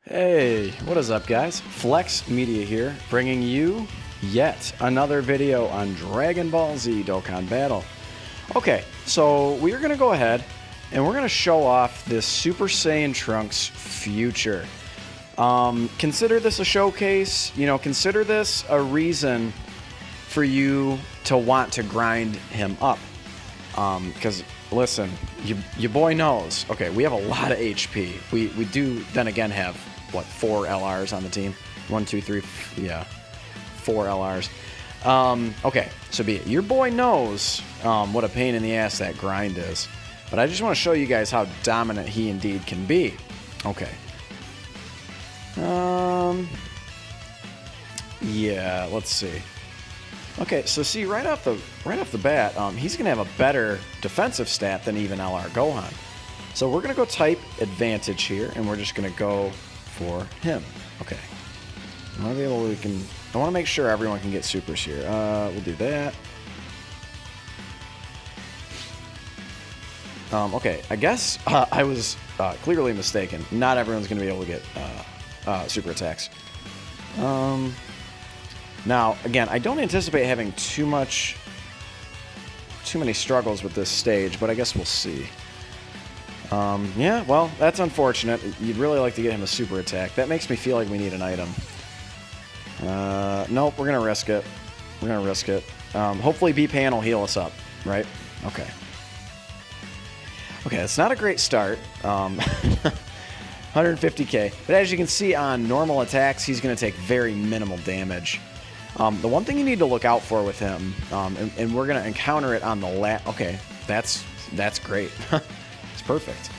Hey, what is up guys? Flex Media here, bringing you yet another video on Dragon Ball Z Dokkan Battle. Okay, so we are going to go ahead and we're going to show off this Super Saiyan Trunks future. Consider this a showcase, consider this a reason for you to want to grind him up. Because listen, your boy knows. Okay, we have a lot of HP. We do then again have what, 4 LRs on the team? 1, 2, 3, yeah, 4 LRs. Okay, so be it. Your boy knows what a pain in the ass that grind is, but I just want to show you guys how dominant he indeed can be. Okay. Yeah, let's see. Okay, so see right off the bat, he's gonna have a better defensive stat than even LR Gohan. So we're gonna go type advantage here, and we're just gonna go for him. Okay. I want to make sure everyone can get supers here. We'll do that. Okay, I guess I was clearly mistaken. Not everyone's gonna be able to get super attacks. Now, again, I don't anticipate having too many struggles with this stage, but I guess we'll see. Yeah, well, that's unfortunate. You'd really like to get him a super attack. That makes me feel like we need an item. Nope, we're going to risk it. We're going to risk it. Hopefully B-Pan will heal us up, right? Okay. Okay, that's not a great start. 150k. But as you can see on normal attacks, he's going to take very minimal damage. The one thing you need to look out for with him, and we're going to encounter it on the last... Okay, that's great. It's perfect.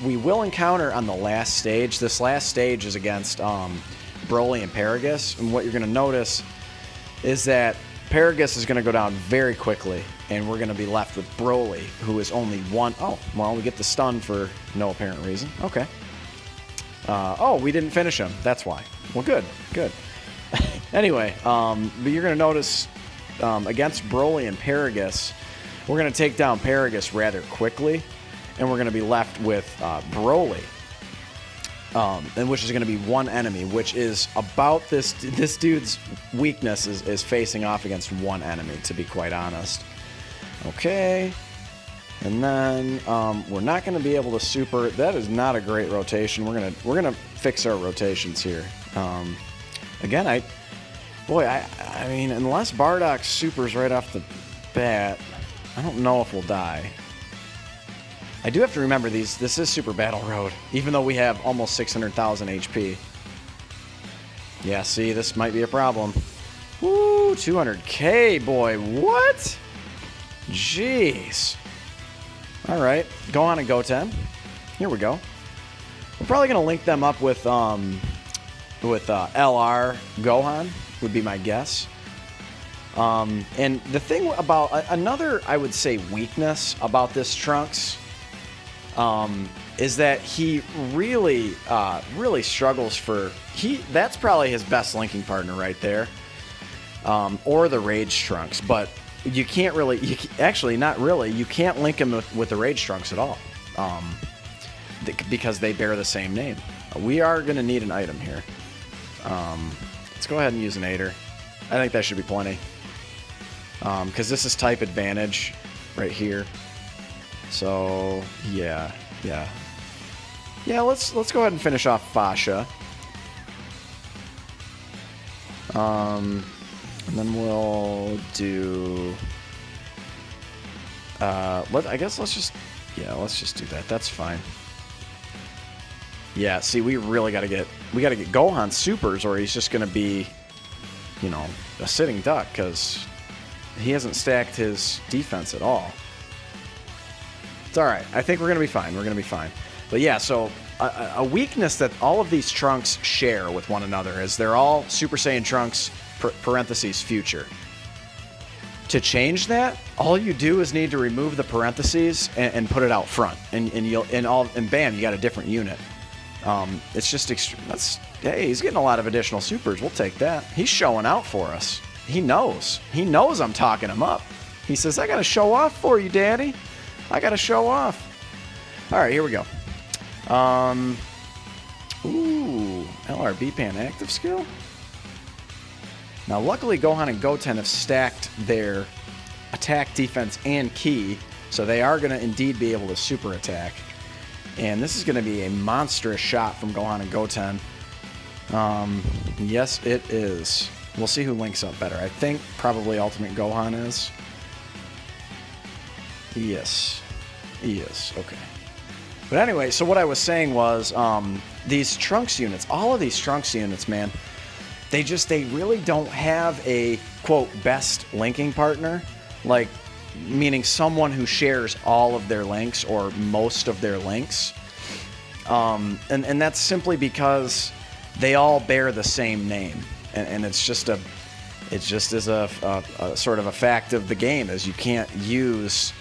We will encounter on the last stage. This last stage is against Broly and Paragus, and what you're going to notice is that Paragus is going to go down very quickly, and we're going to be left with Broly, who is only one... Oh, well, we get the stun for no apparent reason. Okay. Oh, we didn't finish him. That's why. Well, good. Anyway, but you're going to notice against Broly and Paragus, we're going to take down Paragus rather quickly, and we're going to be left with Broly, and which is going to be one enemy, which is about this dude's weakness is facing off against one enemy, to be quite honest. Okay, and then we're not going to be able to super. That is not a great rotation. We're gonna fix our rotations here. Again, I mean, unless Bardock supers right off the bat, I don't know if we'll die. I do have to remember this is Super Battle Road, even though we have almost 600,000 HP. Yeah, see, this might be a problem. Woo, 200k, boy, what? Jeez. All right, Gohan and Goten. Here we go. We're probably gonna link them up with LR Gohan, would be my guess. And the thing about another, I would say, weakness about this Trunks is that he really struggles for... That's probably his best linking partner right there. Or the Rage Trunks, but you can't really... actually, not really. You can't link him with the Rage Trunks at all. Because they bear the same name. We are going to need an item here. Let's go ahead and use an Aider. I think that should be plenty. Because this is type advantage right here. So yeah. Let's go ahead and finish off Fasha. And then we'll do. I guess let's just do that. That's fine. Yeah, see, we gotta get Gohan supers, or he's just gonna be, a sitting duck, because he hasn't stacked his defense at all. It's all right. I think we're gonna be fine. But yeah, so a weakness that all of these Trunks share with one another is they're all Super Saiyan Trunks parentheses future. To change that, all you do is need to remove the parentheses and put it out front, and bam, you got a different unit. It's just hey, he's getting a lot of additional supers. We'll take that. He's showing out for us. He knows I'm talking him up. He says, I gotta show off for you, Daddy. I gotta show off. All right, here we go. Ooh, LRB Pan active skill? Now, luckily, Gohan and Goten have stacked their attack, defense, and ki, so they are going to indeed be able to super attack. And this is going to be a monstrous shot from Gohan and Goten. Yes, it is. We'll see who links up better. I think probably Ultimate Gohan is. Yes. Yes, okay. But anyway, so what I was saying was, these Trunks units, all of these Trunks units, man, they really don't have a, quote, best linking partner. Like, meaning someone who shares all of their links or most of their links. And that's simply because they all bear the same name. And it's just a sort of a fact of the game, is you can't use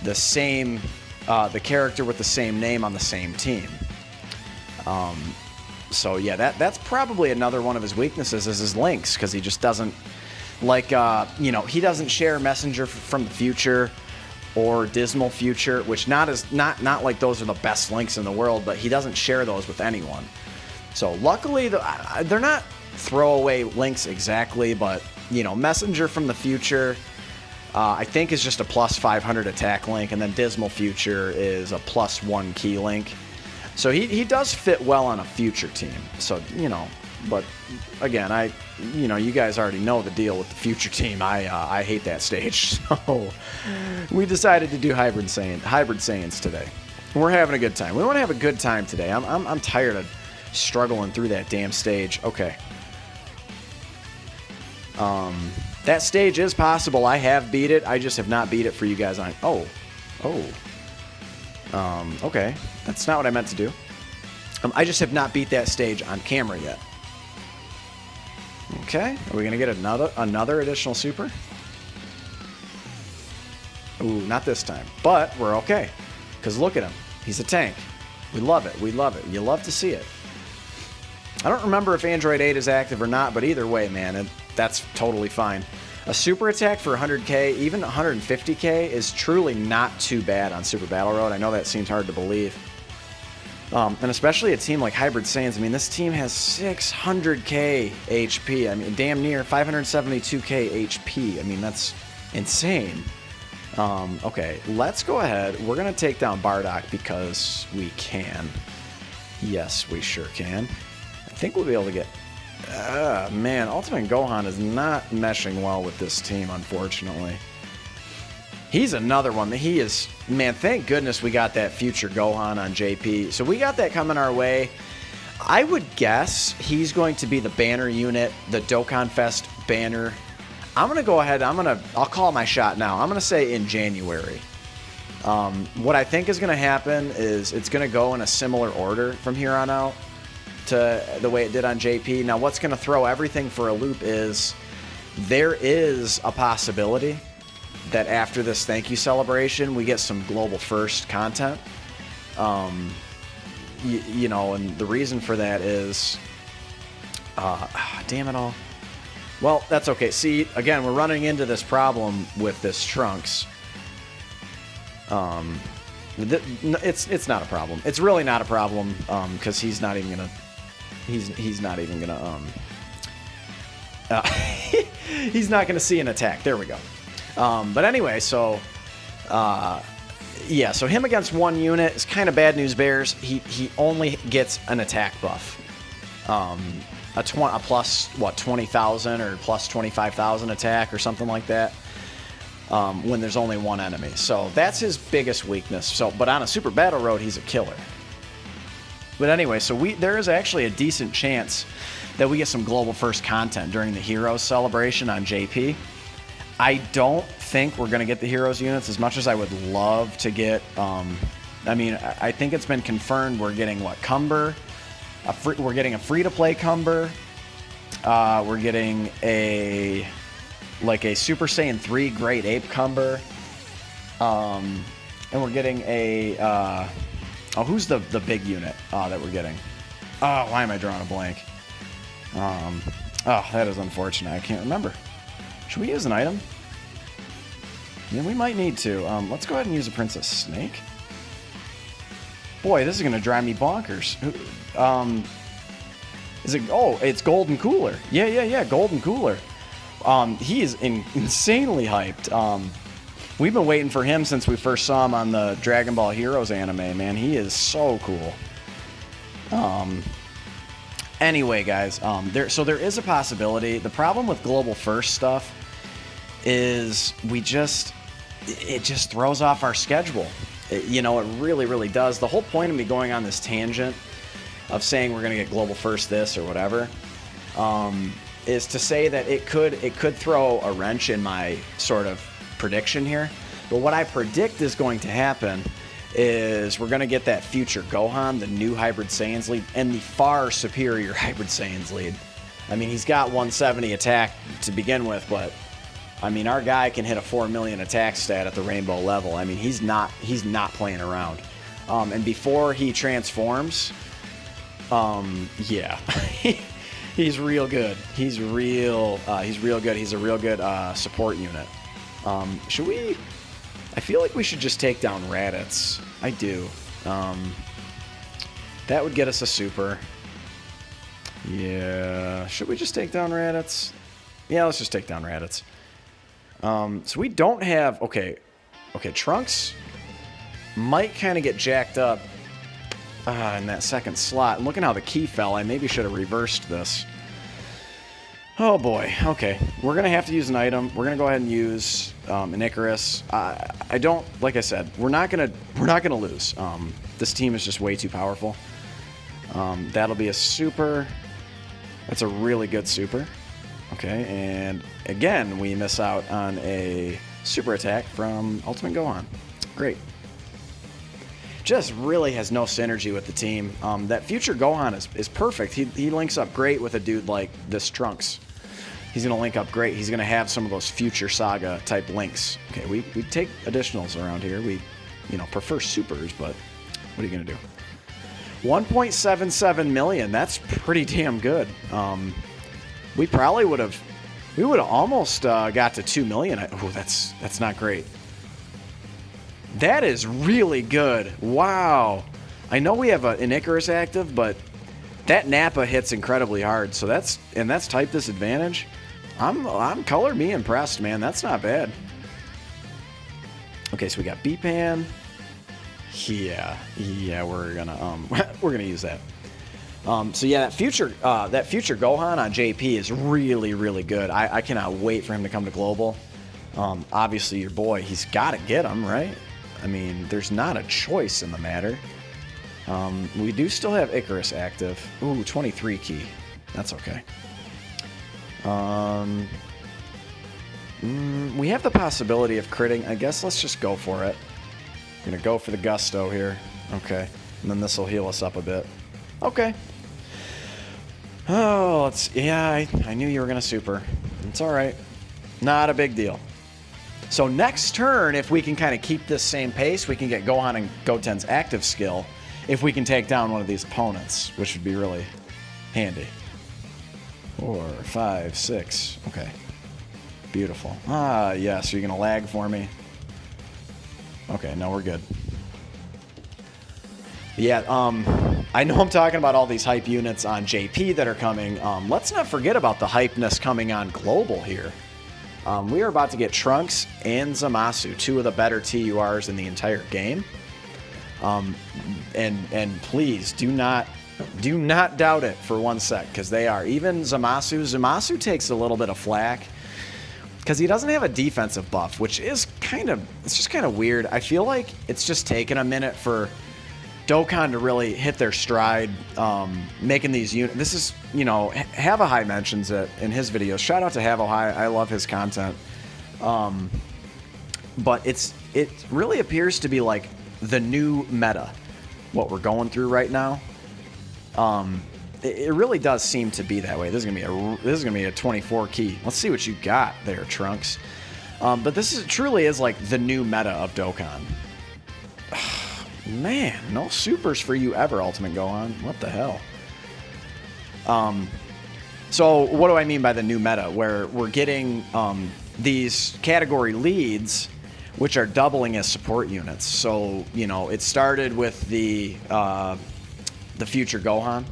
the same, the character with the same name on the same team. So yeah, that's probably another one of his weaknesses, is his links, because he just doesn't, like, you know, he doesn't share Messenger from the Future or Dismal Future, which not like those are the best links in the world, but he doesn't share those with anyone. So luckily, they're not throwaway links exactly, but, you know, Messenger from the Future, I think, is just a plus 500 attack link, and then Dismal Future is a plus 1 key link. So he does fit well on a future team. So, you know, but again, you know, you guys already know the deal with the future team. I hate that stage. So we decided to do Hybrid Saiyans today. We're having a good time. We want to have a good time today. I'm tired of struggling through that damn stage. Okay. That stage is possible. I have beat it. I just have not beat it for you guys on. Okay. That's not what I meant to do. I just have not beat that stage on camera yet. Okay. Are we going to get another additional super? Ooh, not this time. But we're okay. Because look at him. He's a tank. We love it. We love it. You love to see it. I don't remember if Android 8 is active or not, but either way, man, that's totally fine. A super attack for 100k, even 150k, is truly not too bad on Super Battle Road. I know that seems hard to believe. And especially a team like Hybrid Saiyans. I mean, this team has 600k HP. I mean, damn near 572k HP. I mean, that's insane. Okay, let's go ahead. We're going to take down Bardock because we can. Yes, we sure can. I think we'll be able to get... man, Ultimate Gohan is not meshing well with this team, unfortunately. He's another one that he is... Man, thank goodness we got that future Gohan on JP. So we got that coming our way. I would guess he's going to be the banner unit, the Dokkan Fest banner. I'm going to go ahead, I'll call my shot now. I'm going to say in January. What I think is going to happen is it's going to go in a similar order from here on out to the way it did on JP. Now, what's going to throw everything for a loop is there is a possibility that after this thank you celebration, we get some global first content. You know, and the reason for that is, damn it all. Well, that's okay. See, again, we're running into this problem with this Trunks. It's not a problem. It's really not a problem, because he's not even gonna. He's not even gonna. He's not gonna see an attack. There we go. But anyway, so yeah, so him against one unit is kind of bad news bears. He only gets an attack buff. A plus, what, 20,000 or plus 25,000 attack or something like that, when there's only one enemy. So that's his biggest weakness. So, but on a Super Battle Road, he's a killer. But anyway, so there is actually a decent chance that we get some global first content during the Heroes celebration on JP. I don't think we're going to get the Heroes units as much as I would love to get. I mean, I think it's been confirmed we're getting, what, Cumber? We're getting a free-to-play Cumber. We're getting a Super Saiyan 3 Great Ape Cumber. And we're getting a... who's the big unit that we're getting? Oh, why am I drawing a blank? Oh, that is unfortunate. I can't remember. Should we use an item? Yeah, we might need to. Let's go ahead and use a Princess Snake. Boy, this is going to drive me bonkers. Is it? Oh, it's Golden Cooler. Yeah. Golden Cooler. He is insanely hyped. We've been waiting for him since we first saw him on the Dragon Ball Heroes anime, man. He is so cool. Anyway, guys, there is a possibility. The problem with Global First stuff is it just throws off our schedule. It really, really does. The whole point of me going on this tangent of saying we're going to get Global First this or whatever is to say that it could throw a wrench in my sort of prediction here. But what I predict is going to happen is we're going to get that future Gohan, the new Hybrid Saiyans lead, and the far superior Hybrid Saiyans lead. I mean, he's got 170 attack to begin with, but I mean, our guy can hit a 4 million attack stat at the rainbow level. I mean, he's not playing around. And before he transforms, yeah, he's real good. He's real good. He's a real good support unit. Should we? I feel like we should just take down Raditz. I do. That would get us a super. Yeah. Should we just take down Raditz? Yeah, let's just take down Raditz. So we don't have... Okay, Trunks might kind of get jacked up in that second slot. And looking how the key fell, I maybe should have reversed this. Oh boy. Okay, we're gonna have to use an item. We're gonna go ahead and use an Icarus. I don't, like I said, we're not gonna lose. This team is just way too powerful. That'll be a super. That's a really good super. Okay, and again we miss out on a super attack from Ultimate Gohan. Great. Just really has no synergy with the team. That future Gohan is perfect. He links up great with a dude like this Trunks. He's going to link up great. He's going to have some of those future Saga type links. Okay, we take additionals around here. We, prefer supers, but what are you going to do? 1.77 million. That's pretty damn good. We probably would have almost got to 2 million. Oh, that's not great. That is really good. Wow. I know we have an Icarus active, but that Nappa hits incredibly hard. So that's type disadvantage. I'm color me impressed, man. That's not bad. Okay, so we got B-Pan. Yeah, we're gonna use that. So yeah, that future Gohan on JP is really, really good. I cannot wait for him to come to Global. Obviously, your boy, he's got to get him, right? I mean, there's not a choice in the matter. We do still have Icarus active. Ooh, 23 key. That's okay. We have the possibility of critting. I guess let's just go for it. I'm gonna go for the gusto here. Okay, and then this will heal us up a bit. Okay. Oh, I knew you were gonna super. It's all right. Not a big deal. So next turn, if we can kind of keep this same pace, we can get Gohan and Goten's active skill if we can take down one of these opponents, which would be really handy. 4, 5, 6. Okay. Beautiful. Ah, yes. You're going to lag for me. Okay, no, we're good. Yeah, I know I'm talking about all these hype units on JP that are coming. Let's not forget about the hypeness coming on Global here. We are about to get Trunks and Zamasu, two of the better TURs in the entire game. And please do not doubt it for one sec, because they are. Even Zamasu takes a little bit of flack because he doesn't have a defensive buff, which is it's just kind of weird. I feel like it's just taken a minute for Dokkan to really hit their stride, making these units. This is, Havahai mentions it in his videos. Shout out to Havahai. I love his content. But it really appears to be like the new meta, what we're going through right now. It really does seem to be that way. This is gonna be a 24 key. Let's see what you got there, Trunks. But this truly is like the new meta of Dokkan. Man, no supers for you ever, Ultimate Gohan. What the hell? So what do I mean by the new meta? Where we're getting these category leads which are doubling as support units. So, you know, it started with the future Gohan,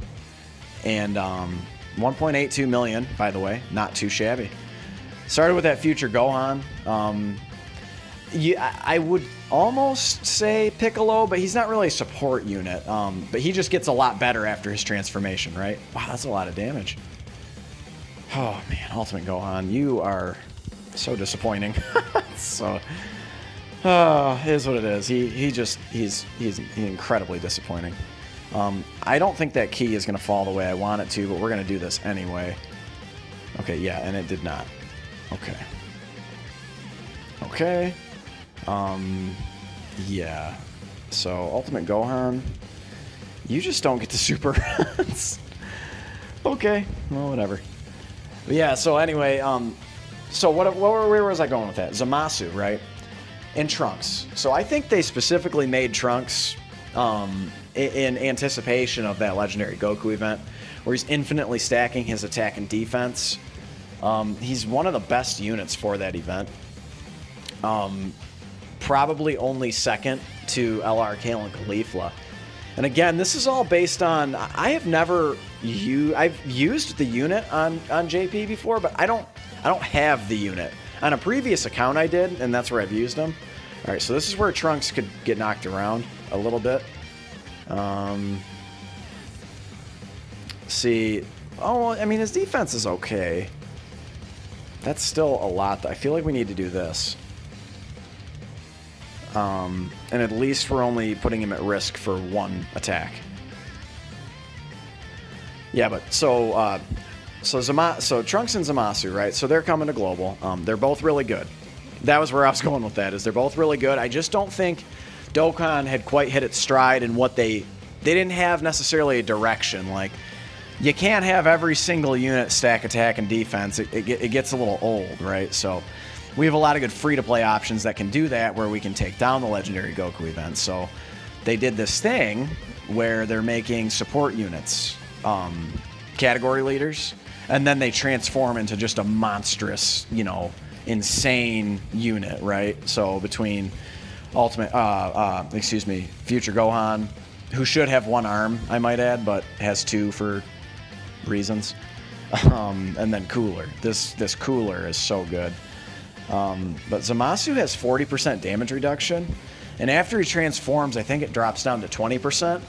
and 1.82 million, by the way, not too shabby. Started with that future Gohan. I would almost say Piccolo, but he's not really a support unit. But he just gets a lot better after his transformation, right? Wow, that's a lot of damage. Oh man, Ultimate Gohan, you are so disappointing. So, it is what it is. He's incredibly disappointing. I don't think that key is going to fall the way I want it to, but we're going to do this anyway. Okay, yeah, and it did not. Okay. Okay. Yeah. So, Ultimate Gohan, you just don't get the super runs. Okay, well, whatever. But yeah, so anyway, so where was I going with that? Zamasu, right? And Trunks. So I think they specifically made Trunks in anticipation of that legendary Goku event, where he's infinitely stacking his attack and defense. He's one of the best units for that event. Probably only second to LR Kale and Caulifla. And again, this is all based on, I've used the unit on JP before, but I don't have the unit. On a previous account I did, and that's where I've used them. All right, so this is where Trunks could get knocked around a little bit. See, oh, I mean, his defense is okay. That's still a lot. I feel like we need to do this. And at least we're only putting him at risk for one attack. Yeah, but so Trunks and Zamasu, right? So they're coming to Global. They're both really good. That was where I was going with that, is they're both really good. I just don't think Dokkan had quite hit its stride in what they didn't have necessarily a direction. Like, you can't have every single unit stack attack and defense. It gets a little old, right? So we have a lot of good free-to-play options that can do that, where we can take down the legendary Goku event. So they did this thing where they're making support units category leaders, and then they transform into just a monstrous, you know, insane unit, right? So between Future Gohan, who should have one arm, I might add, but has two for reasons, and then Cooler. This Cooler is so good. But Zamasu has 40% damage reduction, and after he transforms, I think it drops down to 20%.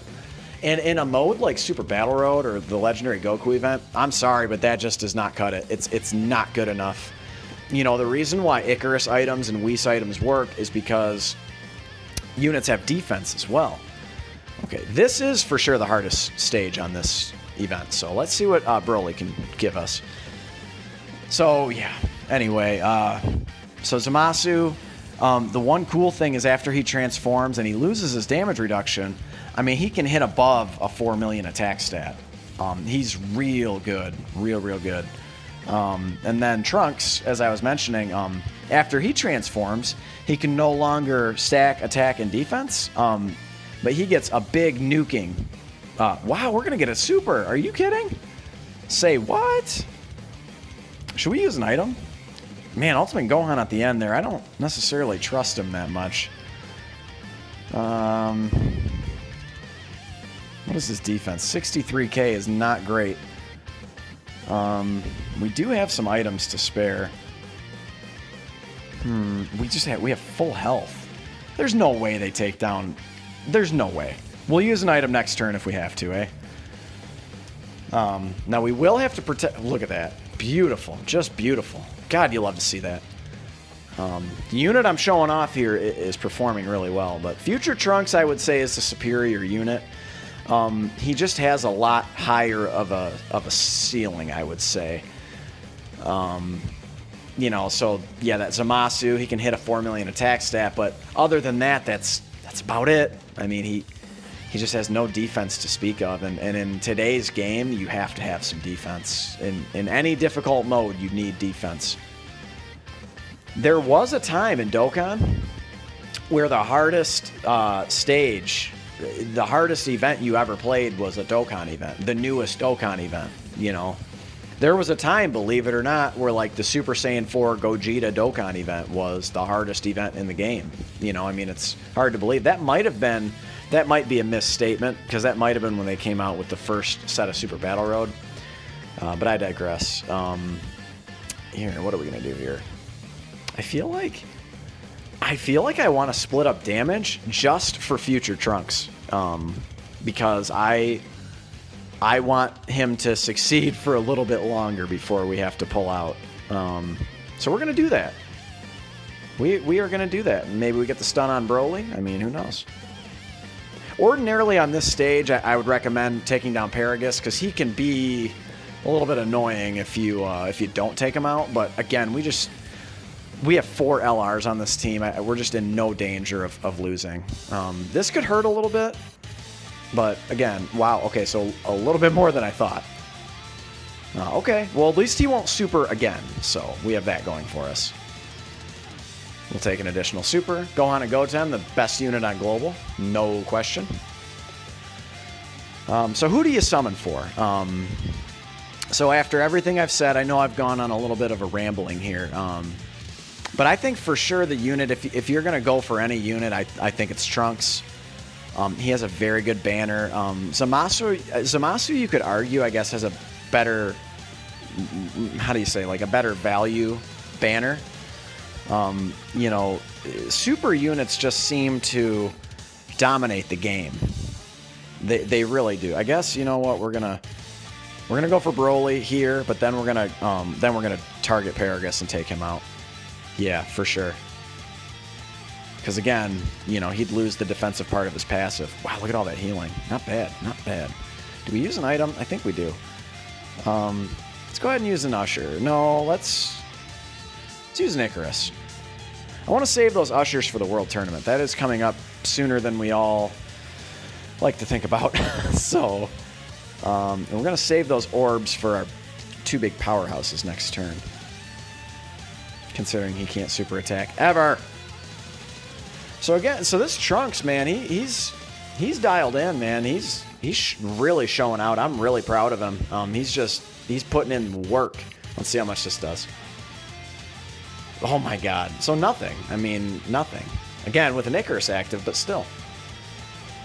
And in a mode like Super Battle Road or the Legendary Goku event, I'm sorry, but that just does not cut it. It's not good enough. You know, the reason why Icarus items and Whis items work is because units have defense as well. Okay, this is for sure the hardest stage on this event, so let's see what Broly can give us. So, yeah, anyway, so Zamasu, the one cool thing is after he transforms and he loses his damage reduction, I mean, he can hit above a 4 million attack stat. He's real good, real good. And then Trunks, as I was mentioning, after he transforms, he can no longer stack attack and defense, but he gets a big nuking. Wow, we're going to get a super. Are you kidding? Say what? Should we use an item? Man, Ultimate Gohan at the end there, I don't necessarily trust him that much. What is his defense? 63k is not great. We do have some items to spare. We have full health. There's no way they take down. There's no way. We'll use an item next turn if we have to, eh? Now we will have to protect. Look at that. Beautiful. Just beautiful. God, you love to see that. The unit I'm showing off here is performing really well, but Future Trunks, I would say, is the superior unit. He just has a lot higher of a ceiling, I would say. You know, so yeah, that Zamasu, he can hit a 4 million attack stat, but other than that, that's about it. I mean, he just has no defense to speak of, and in today's game, you have to have some defense. In any difficult mode, you need defense. There was a time in Dokkan where the hardest stage, the hardest event you ever played was a Dokkan event, the newest Dokkan event, you know. There was a time, believe it or not, where like the Super Saiyan 4 Gogeta Dokkan event was the hardest event in the game. You know, I mean, it's hard to believe. That might be a misstatement, because that might have been when they came out with the first set of Super Battle Road. But I digress. Here, what are we gonna do here? I feel like I want to split up damage just for future Trunks, because I want him to succeed for a little bit longer before we have to pull out. So we're going to do that. We are going to do that. And maybe we get the stun on Broly. I mean, who knows? Ordinarily on this stage, I would recommend taking down Paragus, because he can be a little bit annoying if you don't take him out. But again, we have 4 LRs on this team. We're just in no danger of losing. This could hurt a little bit. But again, wow, okay, so a little bit more than I thought. Okay, well, at least he won't super again, so we have that going for us. We'll take an additional super. Gohan and Goten, the best unit on Global, no question. So who do you summon for? So after everything I've said, I know I've gone on a little bit of a rambling here. But I think for sure the unit, if you're going to go for any unit, I think it's Trunks. He has a very good banner. Zamasu, you could argue, I guess, has a better, how do you say, like a better value banner. You know, super units just seem to dominate the game. They really do. I guess, you know what, we're gonna go for Broly here, but then we're gonna target Paragus and take him out. Yeah, for sure. Because again, you know, he'd lose the defensive part of his passive. Wow, look at all that healing. Not bad, not bad. Do we use an item? I think we do. Let's go ahead and use an Usher. No, let's use an Icarus. I want to save those Ushers for the World Tournament. That is coming up sooner than we all like to think about. So, and we're going to save those orbs for our 2 big powerhouses next turn. Considering he can't super attack ever. So again, so this Trunks, man, he's dialed in, man. He's really showing out. I'm really proud of him. He's putting in work. Let's see how much this does. Oh my God. So nothing. I mean, nothing. Again, with an Icarus active, but still.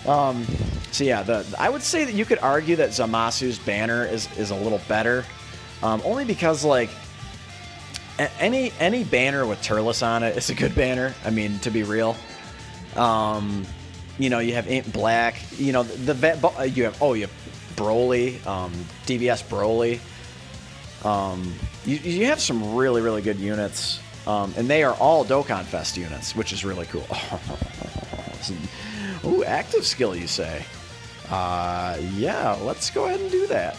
So yeah, I would say that you could argue that Zamasu's banner is a little better. Only because, like, any banner with Turles on it is a good banner. I mean, to be real. You know, you have Int Black. You know, you have Broly, DBS Broly. You have some really, really good units. And they are all Dokkan Fest units, which is really cool. Ooh, active skill, you say? Yeah, let's go ahead and do that.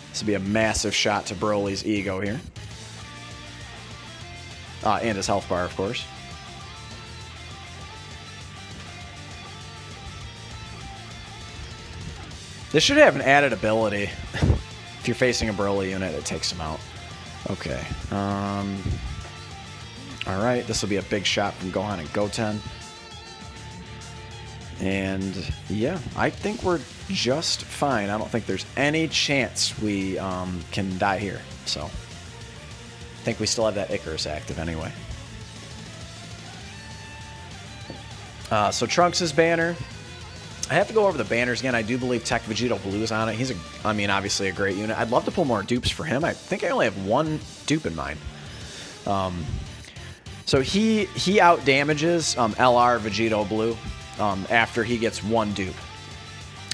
This would be a massive shot to Broly's ego here. And his health bar, of course. This should have an added ability. If you're facing a Broly unit, it takes him out. Okay. Alright, this will be a big shot from Gohan and Goten. And yeah, I think we're just fine. I don't think there's any chance we can die here. So, I think we still have that Icarus active anyway. So Trunks' banner. I have to go over the banners again. I do believe Tech Vegito Blue is on it. He's obviously a great unit. I'd love to pull more dupes for him. I think I only have 1 dupe in mind. So he out damages LR Vegito Blue after he gets 1 dupe.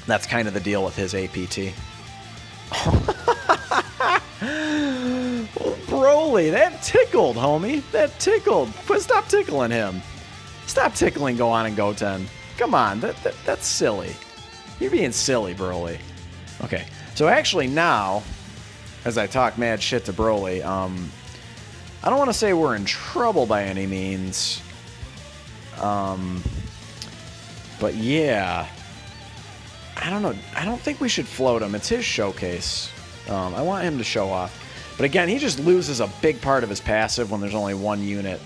That's kind of the deal with his APT. Broly, that tickled, homie. That tickled. Stop tickling him. Stop tickling Gohan and Goten. Come on, that's silly. You're being silly, Broly. Okay, so actually now, as I talk mad shit to Broly, I don't want to say we're in trouble by any means. But yeah, I don't know. I don't think we should float him. It's his showcase. I want him to show off. But again, he just loses a big part of his passive when there's only 1 unit,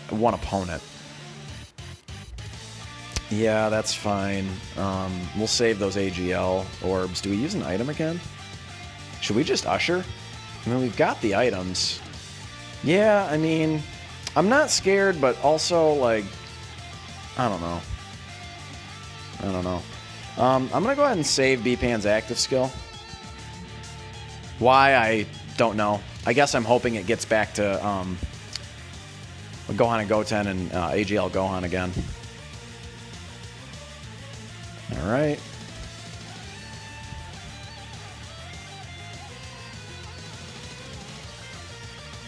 one opponent. Yeah, that's fine. We'll save those AGL orbs. Do we use an item again? Should we just usher? I mean, we've got the items. Yeah, I mean, I'm not scared, but also, like, I don't know. I'm going to go ahead and save B-Pan's active skill. Why, I don't know. I guess I'm hoping it gets back to Gohan and Goten and AGL Gohan again. All right.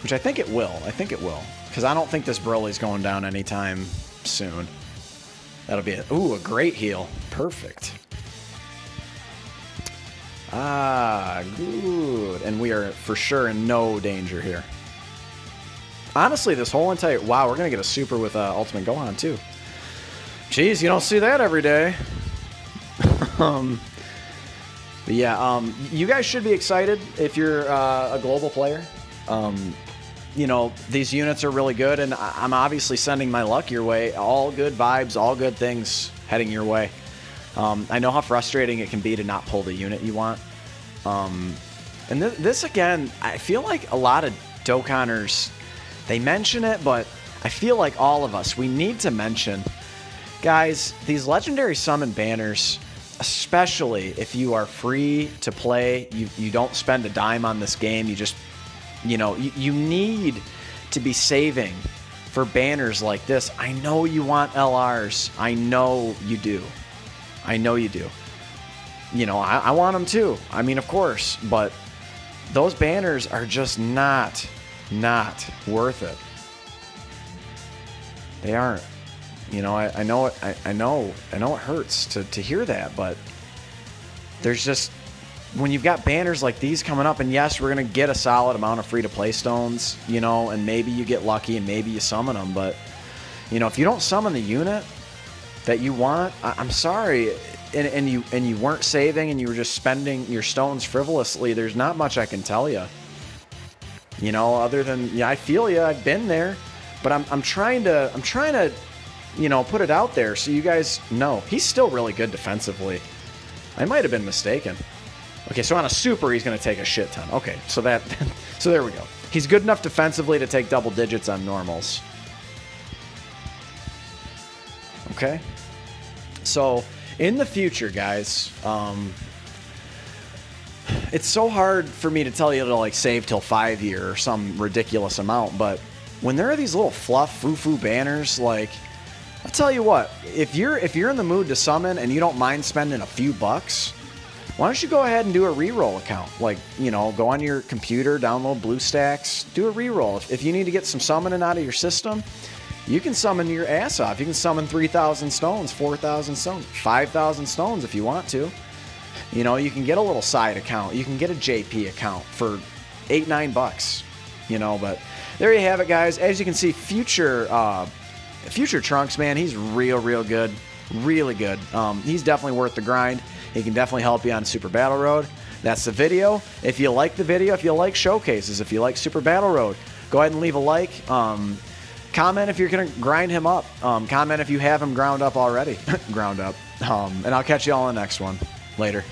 Which I think it will. Because I don't think this Broly's going down anytime soon. That'll be a great heal. Perfect. Ah, good. And we are for sure in no danger here. Honestly, this whole entire... Wow, we're going to get a super with Ultimate Gohan, too. Jeez, you don't see that every day. But yeah, you guys should be excited if you're a global player. You know, these units are really good, and I'm obviously sending my luck your way. All good vibes, all good things heading your way. I know how frustrating it can be to not pull the unit you want. And this again, I feel like a lot of Dokkaners, they mention it, but I feel like all of us, we need to mention, guys, these legendary summon banners, especially if you are free to play, you don't spend a dime on this game, you just, you know, you need to be saving for banners like this. I know you want LRs. I know you do. You know, I want them too. I mean, of course, but those banners are just not worth it. They aren't. You know, I know it. I know it hurts to hear that, but there's just, when you've got banners like these coming up, and yes, we're gonna get a solid amount of free-to-play stones, you know, and maybe you get lucky and maybe you summon them, but you know, if you don't summon the unit that you want, I'm sorry, and you weren't saving and you were just spending your stones frivolously, there's not much I can tell you. You know, other than, yeah, I feel you, I've been there, but I'm trying to, you know, put it out there so you guys know he's still really good defensively. I might have been mistaken. Okay, so on a super, he's going to take a shit ton. Okay, so there we go. He's good enough defensively to take double digits on normals. Okay. So, in the future, guys, it's so hard for me to tell you to, like, save till 5 year or some ridiculous amount, but when there are these little fluff, foo-foo banners, like, I'll tell you what, if you're in the mood to summon and you don't mind spending a few bucks, why don't you go ahead and do a reroll account? Like, you know, go on your computer, download BlueStacks, do a reroll. If you need to get some summoning out of your system, you can summon your ass off. You can summon 3,000 stones, 4,000 stones, 5,000 stones if you want to. You know, you can get a little side account. You can get a JP account for $8-9. You know, but there you have it, guys. As you can see, Future Trunks, man, he's real good. Really good. He's definitely worth the grind. He can definitely help you on Super Battle Road. That's the video. If you like the video, if you like showcases, if you like Super Battle Road, go ahead and leave a like. Comment if you're going to grind him up. Comment if you have him ground up already. Ground up. And I'll catch you all in the next one. Later.